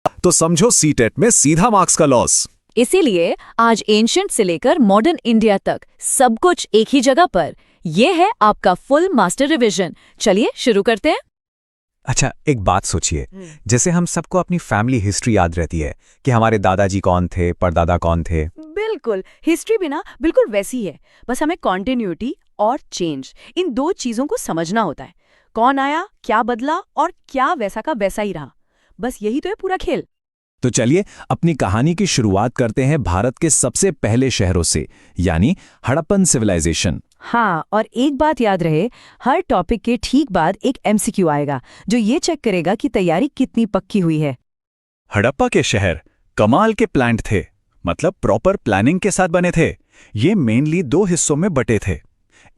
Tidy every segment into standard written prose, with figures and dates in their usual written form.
तो समझो सीटेट में सीधा मार्क्स का लॉस। इसीलिए आज एंशिएंट से लेकर मॉडर्न इंडिया तक सब कुछ एक ही जगह पर। ये है आपका फुल मास्टर रिवीजन। चलिए शुरू करते हैं। अच्छा, एक बात सोचिए, जैसे हम सबको अपनी फैमिली हिस्ट्री याद रहती है कि हमारे दादाजी कौन थे, परदादा कौन थे। बिल्कुल, हिस्ट्री भी ना बिल्कुल वैसी है। बस हमें कॉन्टिन्यूटी और चेंज, इन दो चीजों को समझना होता है। कौन आया, क्या बदला और क्या वैसा का वैसा ही रहा। बस यही तो है पूरा खेल। तो चलिए अपनी कहानी की शुरुआत करते हैं भारत के सबसे पहले शहरों से, यानी हड़प्पन सिविलाइजेशन। हाँ, और एक बात याद रहे, हर टॉपिक के ठीक बाद एक एमसीक्यू आएगा जो ये चेक करेगा कि तैयारी कितनी पक्की हुई है। हड़प्पा के शहर कमाल के प्लान्ड थे, मतलब प्रॉपर प्लानिंग के साथ बने थे। ये मेनली दो हिस्सों में बटे थे।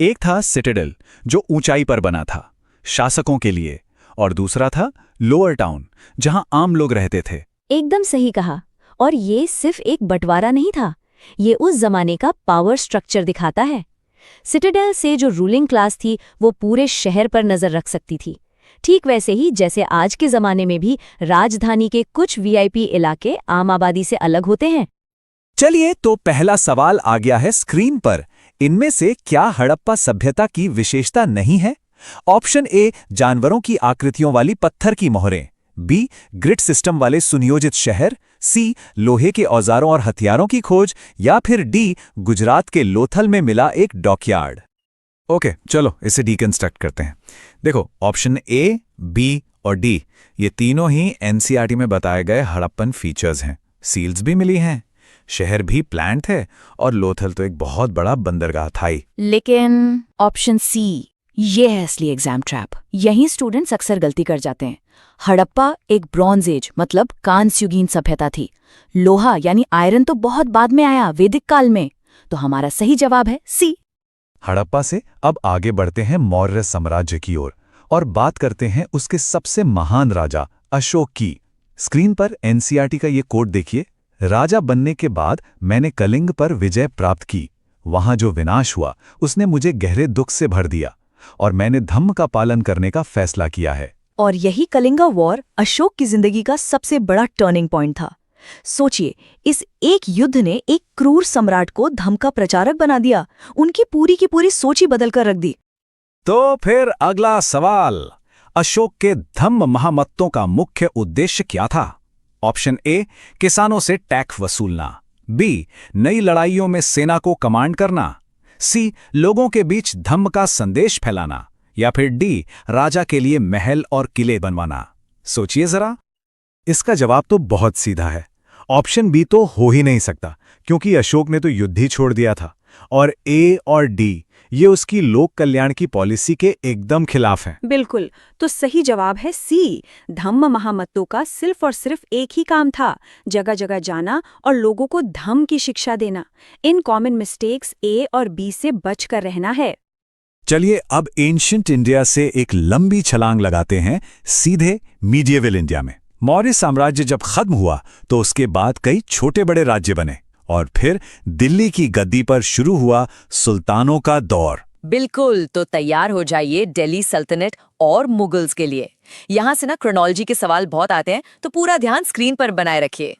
एक था सिटाडेल, जो ऊंचाई पर बना था शासकों के लिए, और दूसरा था लोअर टाउन, जहां आम लोग रहते थे। एकदम सही कहा। और ये सिर्फ एक बंटवारा नहीं था, ये उस जमाने का पावर स्ट्रक्चर दिखाता है। सिटाडेल से जो रूलिंग क्लास थी वो पूरे शहर पर नजर रख सकती थी, ठीक वैसे ही जैसे आज के जमाने में भी राजधानी के कुछ वीआईपी इलाके आम आबादी से अलग होते हैं। चलिए, तो पहला सवाल आ गया है स्क्रीन पर। इनमें से क्या हड़प्पा सभ्यता की विशेषता नहीं है? ऑप्शन ए, जानवरों की आकृतियों वाली पत्थर की मोहरें। बी, ग्रिड सिस्टम वाले सुनियोजित शहर। सी, लोहे के औजारों और हथियारों की खोज। या फिर डी, गुजरात के लोथल में मिला एक डॉकयार्ड। ओके, चलो इसे डीकंस्ट्रक्ट करते हैं। देखो, ऑप्शन ए, बी और डी, ये तीनों ही एनसीईआरटी में बताए गए हड़प्पन फीचर्स हैं। सील्स भी मिली हैं, शहर भी प्लान थे, और लोथल तो एक बहुत बड़ा बंदरगाह था ही। लेकिन ऑप्शन सी, ये है असली एग्जाम ट्रैप। यही स्टूडेंट्स अक्सर गलती कर जाते हैं। हड़प्पा एक ब्रॉन्ज एज मतलब कांस्युगीन सभ्यता थी। लोहा यानी आयरन तो बहुत बाद में आया, वैदिक काल में। तो हमारा सही जवाब है सी। हड़प्पा से अब आगे बढ़ते हैं मौर्य साम्राज्य की ओर, और बात करते हैं उसके सबसे महान राजा अशोक की। स्क्रीन पर एनसीईआरटी का ये कोट देखिए। राजा बनने के बाद मैंने कलिंग पर विजय प्राप्त की। वहां जो विनाश हुआ उसने मुझे गहरे दुख से भर दिया, और मैंने धम्म का पालन करने का फैसला किया है। और यही कलिंगा वॉर अशोक की जिंदगी का सबसे बड़ा टर्निंग पॉइंट था। सोचिए, इस एक युद्ध ने एक क्रूर सम्राट को धम्म का प्रचारक बना दिया, उनकी पूरी की पूरी सोच ही बदल कर रख दी। तो फिर अगला सवाल, अशोक के धम्म महामत्तों का मुख्य उद्देश्य क्या था? ऑप्शन ए, किसानों से टैक्स वसूलना। बी, नई लड़ाइयों में सेना को कमांड करना। सी, लोगों के बीच धम्म का संदेश फैलाना। या फिर डी, राजा के लिए महल और किले बनवाना। सोचिए जरा। इसका जवाब तो बहुत सीधा है। ऑप्शन बी तो हो ही नहीं सकता, क्योंकि अशोक ने तो युद्ध ही छोड़ दिया था। और ए और डी, ये उसकी लोक कल्याण की पॉलिसी के एकदम खिलाफ हैं। बिल्कुल, तो सही जवाब है सी। धम्म महामत्तों का सिर्फ और सिर्फ एक ही काम था, जगह जगह जाना और लोगों को धम्म की शिक्षा देना। इन कॉमन मिस्टेक्स ए और बी से बचकर रहना है। चलिए अब एंशिएंट इंडिया से एक लंबी छलांग लगाते हैं सीधे मीडिएवल इंडिया में। मौर्य साम्राज्य जब खत्म हुआ तो उसके बाद कई छोटे बड़े राज्य बने, और फिर दिल्ली की गद्दी पर शुरू हुआ सुल्तानों का दौर। बिल्कुल, तो तैयार हो जाइए दिल्ली सल्तनत और मुगल्स के लिए। यहाँ से ना क्रोनोलॉजी के सवाल बहुत आते हैं, तो पूरा ध्यान स्क्रीन पर बनाए रखिए।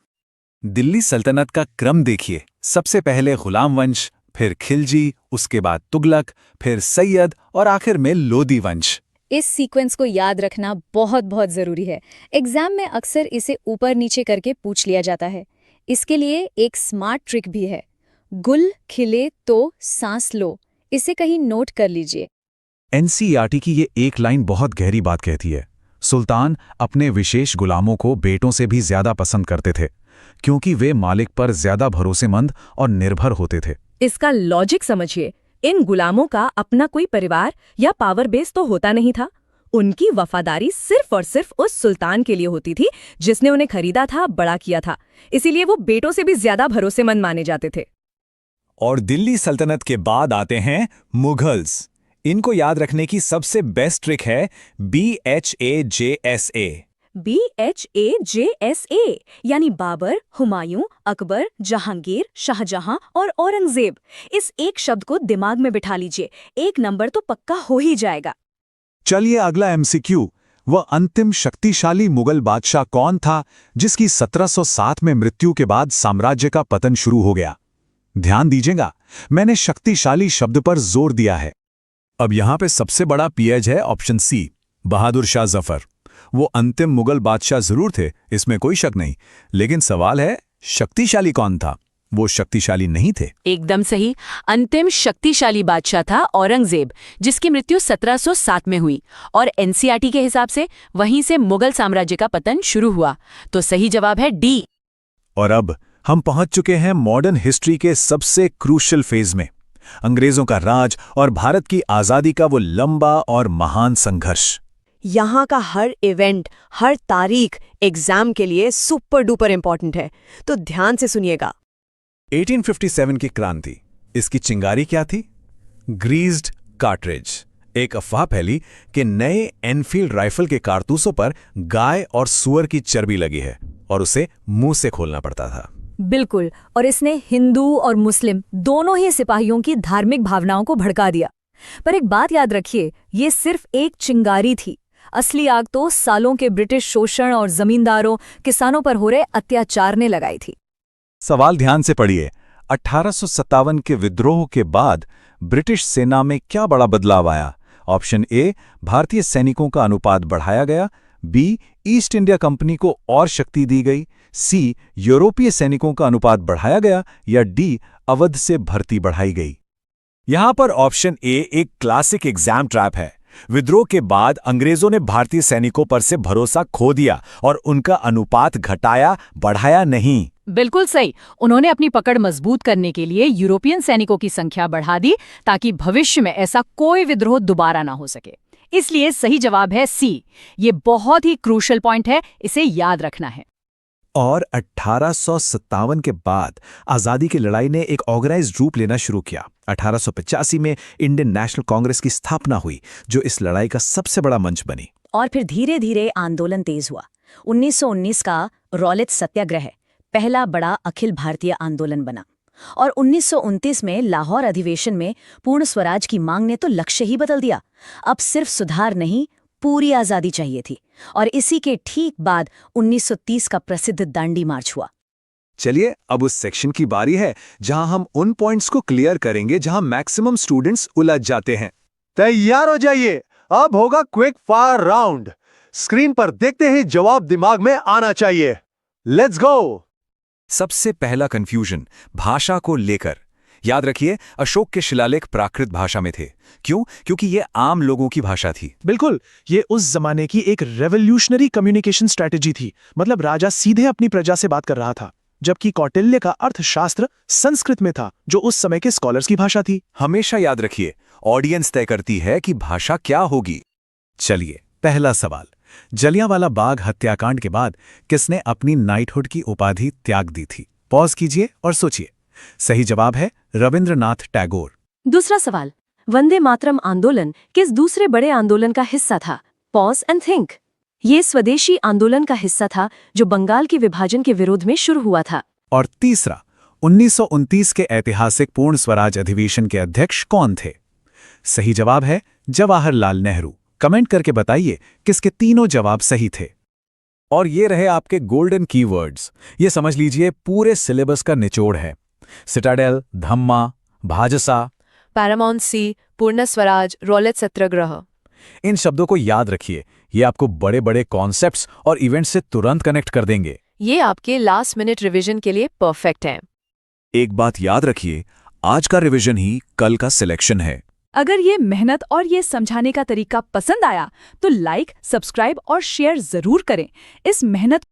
दिल्ली सल्तनत का क्रम देखिए। सबसे पहले गुलाम वंश, फिर खिलजी, उसके बाद तुगलक, फिर सैयद और आखिर में लोदी वंश। इस सीक्वेंस को याद रखना बहुत बहुत जरूरी है। एग्जाम में अक्सर इसे ऊपर नीचे करके पूछ लिया जाता है। इसके लिए एक स्मार्ट ट्रिक भी है। गुल खिले तो सांस लो, इसे कहीं नोट कर लीजिए। एनसीईआरटी की ये एक लाइन बहुत गहरी बात कहती है। सुल्तान अपने विशेष गुलामों को बेटों से भी ज्यादा पसंद करते थे, क्योंकि वे मालिक पर ज्यादा भरोसेमंद और निर्भर होते थे। इसका लॉजिक समझिए। इन गुलामों का अपना कोई परिवार या पावर बेस तो होता नहीं था। उनकी वफादारी सिर्फ और सिर्फ उस सुल्तान के लिए होती थी जिसने उन्हें खरीदा था, बड़ा किया था। इसीलिए वो बेटों से भी ज्यादा भरोसेमंद माने जाते थे। और दिल्ली सल्तनत के बाद आते हैं मुगल्स। इनको याद रखने की सबसे बेस्ट ट्रिक है BHAJSA। BHAJSA यानी बाबर, हुमायूं, अकबर, जहांगीर, शाहजहां और औरंगजेब। इस एक शब्द को दिमाग में बिठा लीजिए, एक नंबर तो पक्का हो ही जाएगा। चलिए अगला MCQ। वह अंतिम शक्तिशाली मुगल बादशाह कौन था जिसकी 1707 में मृत्यु के बाद साम्राज्य का पतन शुरू हो गया? ध्यान दीजिएगा, मैंने शक्तिशाली शब्द पर जोर दिया है। अब यहां पे सबसे बड़ा पेज है ऑप्शन सी, बहादुर शाह जफर। वो अंतिम मुगल बादशाह जरूर थे, इसमें कोई शक नहीं, लेकिन सवाल है शक्तिशाली कौन था? वो शक्तिशाली नहीं थे। एकदम सही। अंतिम शक्तिशाली बादशाह था औरंगजेब, जिसकी मृत्यु 1707 में हुई, और एनसीईआरटी के हिसाब से वहीं से मुगल साम्राज्य का पतन शुरू हुआ। तो सही जवाब है डी। और अब हम पहुंच चुके हैं मॉडर्न हिस्ट्री के सबसे क्रूशियल फेज में, अंग्रेजों का राज और भारत की आजादी का वो लंबा और महान संघर्ष। यहाँ का हर इवेंट, हर तारीख एग्जाम के लिए सुपर डुपर इंपॉर्टेंट है, तो ध्यान से सुनिएगा। 1857 की क्रांति, इसकी चिंगारी क्या थी? ग्रीज्ड कार्ट्रिज। एक अफवाह फैली कि नए एनफील्ड राइफल के कारतूसों पर गाय और सुअर की चर्बी लगी है और उसे मुंह से खोलना पड़ता था। बिल्कुल, और इसने हिंदू और मुस्लिम दोनों ही सिपाहियों की धार्मिक भावनाओं को भड़का दिया। पर एक बात याद रखिए, ये सिर्फ एक चिंगारी थी। असली आग तो सालों के ब्रिटिश शोषण और जमींदारों, किसानों पर हो रहे अत्याचार ने लगाई थी। सवाल ध्यान से पढ़िए। 1857 के विद्रोह के बाद ब्रिटिश सेना में क्या बड़ा बदलाव आया? ऑप्शन ए, भारतीय सैनिकों का अनुपात बढ़ाया गया। बी, ईस्ट इंडिया कंपनी को और शक्ति दी गई। सी, यूरोपीय सैनिकों का अनुपात बढ़ाया गया। या डी, अवध से भर्ती बढ़ाई गई। यहां पर ऑप्शन ए एक क्लासिक एग्जाम ट्रैप है। विद्रोह के बाद अंग्रेजों ने भारतीय सैनिकों पर से भरोसा खो दिया और उनका अनुपात घटाया, बढ़ाया नहीं। बिल्कुल सही। उन्होंने अपनी पकड़ मजबूत करने के लिए यूरोपियन सैनिकों की संख्या बढ़ा दी, ताकि भविष्य में ऐसा कोई विद्रोह दोबारा ना हो सके। इसलिए सही जवाब है सी। ये बहुत ही क्रूशल पॉइंट है, इसे याद रखना है। और 1857 के बाद आजादी की लड़ाई ने एक ऑर्गेनाइज्ड रूप लेना शुरू किया। 1885 में इंडियन नेशनल कांग्रेस की स्थापना हुई, जो इस लड़ाई का सबसे बड़ा मंच बनी। और फिर धीरे धीरे आंदोलन तेज हुआ। 1919 का रॉलेट सत्याग्रह पहला बड़ा अखिल भारतीय आंदोलन बना, और 1929 में लाहौर अधिवेशन में पूर्ण स्वराज की मांग ने तो लक्ष्य ही बदल दिया। अब सिर्फ सुधार नहीं, पूरी आजादी चाहिए थी। और इसी के ठीक बाद 1930 का प्रसिद्ध दांडी मार्च हुआ। चलिए, अब उस सेक्शन की बारी है जहां हम उन पॉइंट्स को क्लियर करेंगे जहां मैक्सिमम स्टूडेंट्स उलझ जाते हैं। तैयार हो जाइए, अब होगा क्विक फायर राउंड। स्क्रीन पर देखते ही जवाब दिमाग में आना चाहिए। Let's go. सबसे पहला कंफ्यूजन भाषा को लेकर। याद रखिए, अशोक के शिलालेख प्राकृत भाषा में थे। क्यों? क्योंकि ये आम लोगों की भाषा थी। बिल्कुल, ये उस जमाने की एक रेवोल्यूशनरी कम्युनिकेशन स्ट्रैटेजी थी। मतलब राजा सीधे अपनी प्रजा से बात कर रहा था, जबकि कौटिल्य का अर्थशास्त्र संस्कृत में था, जो उस समय के स्कॉलर्स की भाषा थी। हमेशा याद रखिए, ऑडियंस तय करती है कि भाषा क्या होगी। चलिए, पहला सवाल। जलियांवाला बाग हत्याकांड के बाद किसने अपनी नाइटहुड की उपाधि त्याग दी थी? पॉज कीजिए और सोचिए। सही जवाब है रविंद्रनाथ टैगोर। दूसरा सवाल, वंदे मातरम आंदोलन किस दूसरे बड़े आंदोलन का हिस्सा था? Pause and think. ये स्वदेशी आंदोलन का हिस्सा था, जो बंगाल के विभाजन के विरोध में शुरू हुआ था। और तीसरा, 1929 के ऐतिहासिक पूर्ण स्वराज अधिवेशन के अध्यक्ष कौन थे? सही जवाब है जवाहरलाल नेहरू। कमेंट करके बताइए किसके तीनों जवाब सही थे। और ये रहे आपके गोल्डन कीवर्ड्स। ये समझ लीजिए पूरे सिलेबस का निचोड़ है। सिटाडेल, धम्मा, भाजसा, पैरामाउंट सी, पूर्ण स्वराज, रॉलेट सत्याग्रह। इन शब्दों को याद रखिए, ये आपको बड़े बड़े कॉन्सेप्ट्स और इवेंट्स से तुरंत कनेक्ट कर देंगे। ये आपके लास्ट मिनट रिवीजन के लिए परफेक्ट है। एक बात याद रखिए, आज का रिवीजन ही कल का सिलेक्शन है। अगर ये मेहनत और ये समझाने का तरीका पसंद आया तो लाइक, सब्सक्राइब और शेयर जरूर करें। इस मेहनत